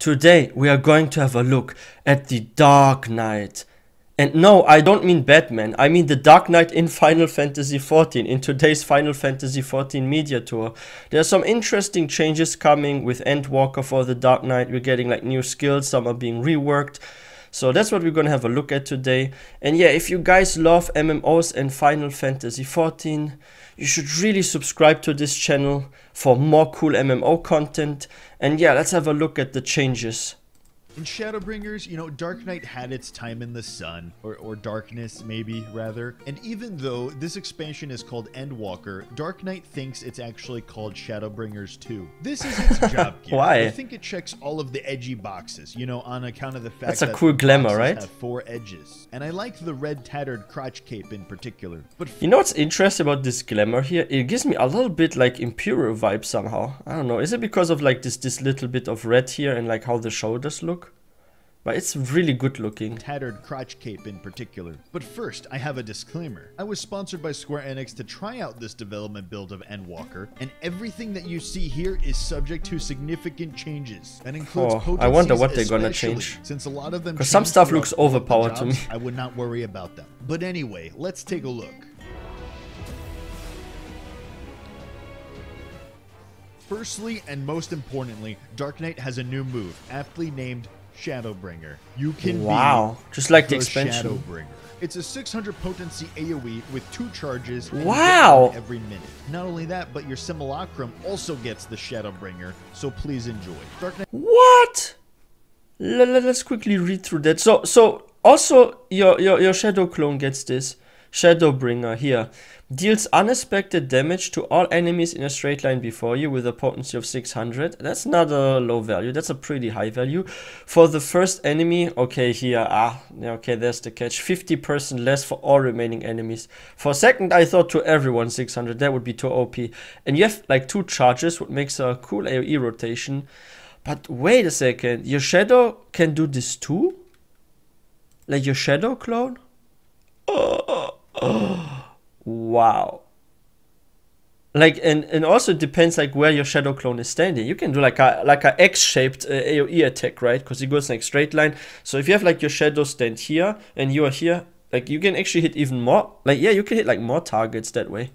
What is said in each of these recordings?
Today we are going to have a look at the Dark Knight. And no, I don't mean Batman, I mean the Dark Knight in Final Fantasy XIV, in today's Final Fantasy XIV media tour. There are some interesting changes coming with Endwalker for the Dark Knight. We're getting like new skills, some are being reworked. So that's what we're gonna have a look at today. And yeah, if you guys love MMOs and Final Fantasy XIV, you should really subscribe to this channel for more cool MMO content. And yeah, let's have a look at the changes. In Shadowbringers, you know, Dark Knight had its time in the sun, or darkness maybe, rather. And even though this expansion is called Endwalker, Dark Knight thinks it's actually called Shadowbringers 2. This is its job gear. Why? I think it checks all of the edgy boxes, you know, on account of the fact That's that a cool glamour, right? have 4 edges. And I like the red tattered crotch cape in particular. But you know what's interesting about this glamour here? It gives me a little bit like Imperial vibe somehow. I don't know, is it because of like this little bit of red here and like how the shoulders look? But it's really good looking. Tattered crotch cape in particular. But first, I have a disclaimer. I was sponsored by Square Enix to try out this development build of Endwalker, and everything that you see here is subject to significant changes. That includes potencies, I wonder what they're gonna change. Since a lot of them, because some stuff looks overpowered to me. I would not worry about them. But anyway, let's take a look. Firstly, and most importantly, Dark Knight has a new move, aptly named Shadowbringer. You can be just like the expansion. Shadowbringer. It's a 600 potency AoE with 2 charges every minute. Not only that, but your Simulacrum also gets the Shadowbringer, so please enjoy. Dark Knight. What? Let's quickly read through that. So also your Shadow clone gets this. Shadowbringer here. Deals unexpected damage to all enemies in a straight line before you with a potency of 600. That's not a low value, that's a pretty high value. For the first enemy, okay, here, okay, there's the catch. 50% less for all remaining enemies. For a second, I thought to everyone 600, that would be too OP. And you have like 2 charges, what makes a cool AoE rotation. But wait a second, your Shadow can do this too? Like your Shadow clone? Wow. Like and also it depends like where your Shadow clone is standing. You can do like a X-shaped AoE attack, right? Because it goes like straight line. So if you have like your Shadow stand here and you are here, like you can actually hit even more. Like yeah, you can hit like more targets that way.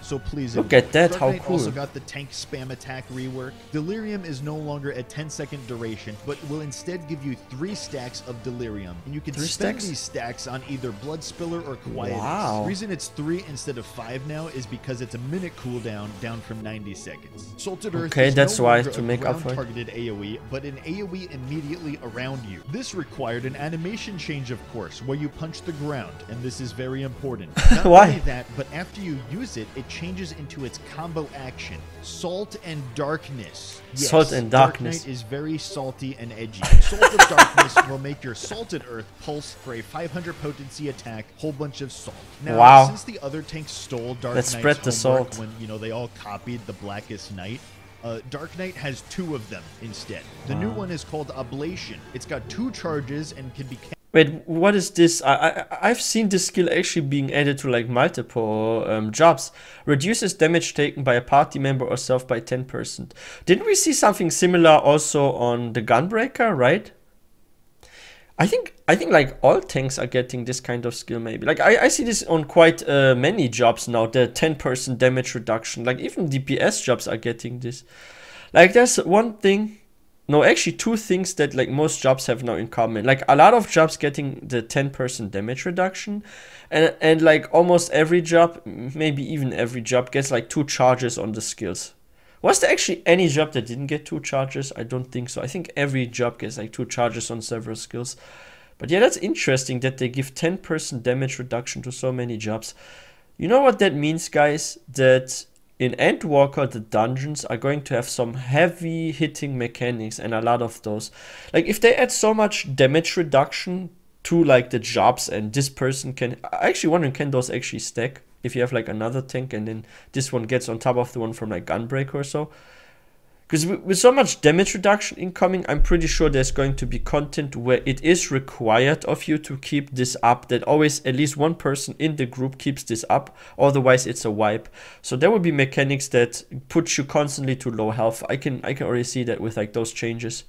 So please look at that, how cool. Also got the tank spam attack rework. Delirium is no longer a 10-second duration, but will instead give you 3 stacks of Delirium. And you can spend these stacks on either Blood Spiller or Quietus. Wow. The reason it's 3 instead of 5 now is because it's a minute cooldown down from 90 seconds. Salted Earth is that's no why longer to a make up for it. targeted AoE, but an AoE immediately around you. This required an animation change, of course, where you punch the ground, and this is very important. Not why? only that, but after you use it, it changes into its combo action, Salt and Darkness. Yes, Salt and Darkness. Dark Knight is very salty and edgy. Salt of Darkness will make your Salted Earth pulse for a 500 potency attack, whole bunch of salt. Now, since the other tanks stole Dark Knight's spread the salt when, you know, they all copied the Blackest Night, Dark Knight has 2 of them instead. The new one is called Ablation. It's got 2 charges and can be... Wait, what is this? I've seen this skill actually being added to like multiple jobs. Reduces damage taken by a party member or self by 10%. Didn't we see something similar also on the Gunbreaker, right? I think like all tanks are getting this kind of skill maybe. Like I see this on quite many jobs now, the 10% damage reduction. Like even DPS jobs are getting this. Like there's one thing... No, actually 2 things that like most jobs have now in common. Like a lot of jobs getting the 10% damage reduction, and like almost every job, maybe even every job, gets like 2 charges on the skills. Was there actually any job that didn't get 2 charges? I don't think so. I think every job gets like 2 charges on several skills. But yeah, that's interesting that they give 10% damage reduction to so many jobs. You know what that means, guys? That in Endwalker, the dungeons are going to have some heavy hitting mechanics, and a lot of those. Like if they add so much damage reduction to like the jobs, and this person can... I actually wondering, can those actually stack? If you have like another tank and then this one gets on top of the one from like Gunbreaker or so. Because with so much damage reduction incoming, I'm pretty sure there's going to be content where it is required of you to keep this up, that always at least one person in the group keeps this up, otherwise it's a wipe. So there will be mechanics that put you constantly to low health. I can already see that with like those changes.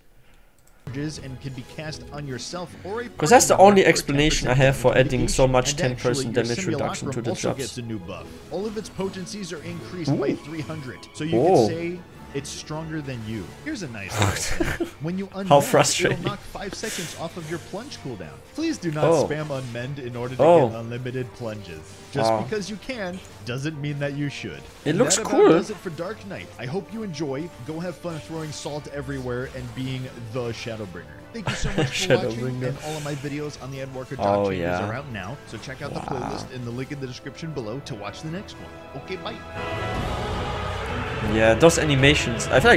and can be cast on yourself or a because that's the only for explanation 10% I have for damage adding so mitigation. much And 10% damage actually, your reduction to the also jobs. gets a new buff. All of its potencies are increased by 300, so you Oh. can say it's stronger than you. Here's a nice little thing. When you unmend, How frustrating. it'll knock 5 seconds off of your plunge cooldown. Please do not Oh. spam unmend in order to Oh. get unlimited plunges. Just Wow. because you can doesn't mean that you should. It And looks that cool. about does it for Dark Knight. I hope you enjoy. Go have fun throwing salt everywhere and being the Shadowbringer. Thank you so much for watching, Shadowbringer. and all of my videos on the Endwalker Oh, Doc changes yeah. are out now, so check out the playlist in the link in the description below to watch the next one. Okay, bye. Yeah, those animations. I feel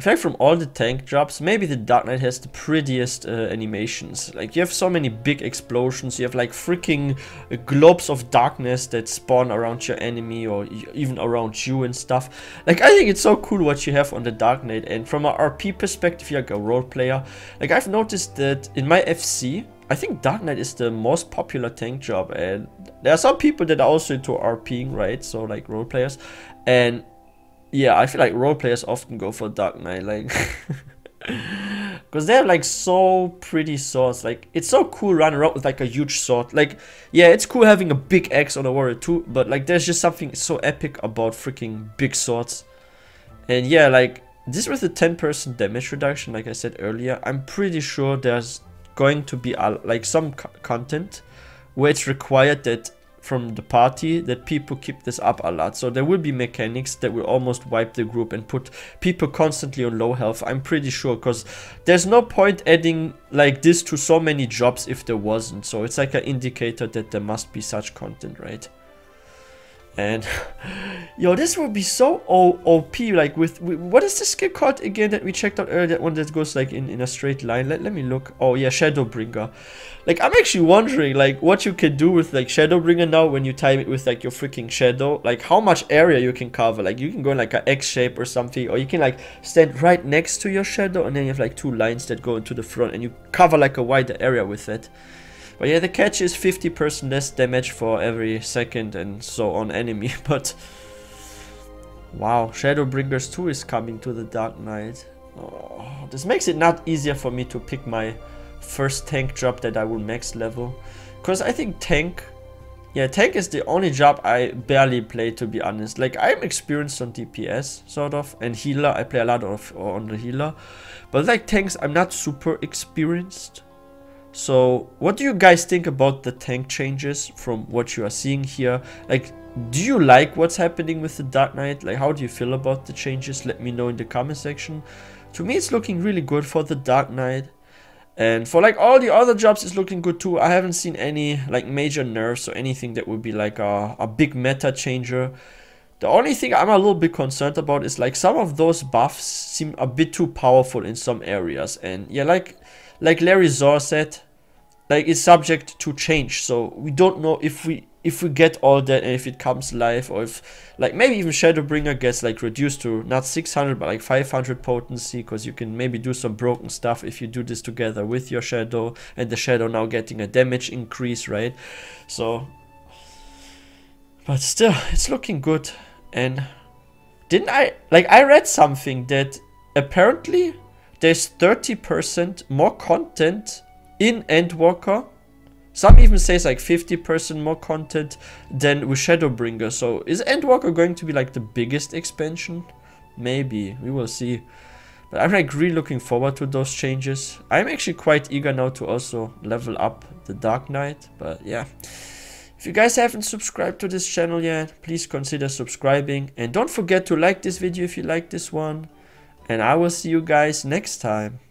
like from all the tank jobs, maybe the Dark Knight has the prettiest animations. Like, you have so many big explosions, you have like freaking globes of darkness that spawn around your enemy or even around you and stuff. Like, I think it's so cool what you have on the Dark Knight, and from an RP perspective, you're like a role player. Like, I've noticed that in my FC, I think Dark Knight is the most popular tank job, and there are some people that are also into RPing, right? So like role players, and yeah, I feel like role players often go for Dark Knight, like, because they have like so pretty swords. Like, it's so cool running around with like a huge sword. Like, yeah, it's cool having a big axe on a warrior too, but like, there's just something so epic about freaking big swords. And yeah, like, this with the 10% damage reduction, like I said earlier, I'm pretty sure there's going to be like some content where it's required that from the party that people keep this up a lot. So there will be mechanics that will almost wipe the group and put people constantly on low health. I'm pretty sure, because there's no point adding like this to so many jobs if there wasn't. So it's like an indicator that there must be such content, right? And yo, this would be so OP. Like, with what is the skill called again that we checked out earlier? That one that goes like in a straight line. Let me look. Oh yeah, Shadowbringer. Like, I'm actually wondering like what you can do with like Shadowbringer now when you time it with like your freaking shadow. Like, how much area you can cover. Like, you can go in like an X shape or something, or you can like stand right next to your shadow, and then you have like 2 lines that go into the front, and you cover like a wider area with it. But yeah, the catch is 50% less damage for every second and so on enemy. But wow, Shadowbringers 2 is coming to the Dark Knight. Oh, this makes it not easier for me to pick my first tank job that I will max level. Because I think tank is the only job I barely play, to be honest. Like, I'm experienced on DPS, sort of, and healer. I play a lot on the healer. But like tanks, I'm not super experienced. So, what do you guys think about the tank changes from what you are seeing here? Like, do you like what's happening with the Dark Knight? Like, how do you feel about the changes? Let me know in the comment section. To me, it's looking really good for the Dark Knight. And for like all the other jobs, it's looking good too. I haven't seen any like major nerfs or anything that would be like a big meta changer. The only thing I'm a little bit concerned about is like some of those buffs seem a bit too powerful in some areas. And yeah, like Larryzaur said, like, it's subject to change, so we don't know if we get all that and if it comes live, or if like maybe even Shadowbringer gets like reduced to not 600 but like 500 potency, because you can maybe do some broken stuff if you do this together with your shadow, and the shadow now getting a damage increase, right? So, but still, it's looking good. And I read something that apparently there's 30% more content in Endwalker. Some even says like 50% more content than with Shadowbringer. So is Endwalker going to be like the biggest expansion? Maybe, we will see. But I'm like really looking forward to those changes. I'm actually quite eager now to also level up the Dark Knight. But yeah, if you guys haven't subscribed to this channel yet, please consider subscribing. And don't forget to like this video if you like this one. And I will see you guys next time.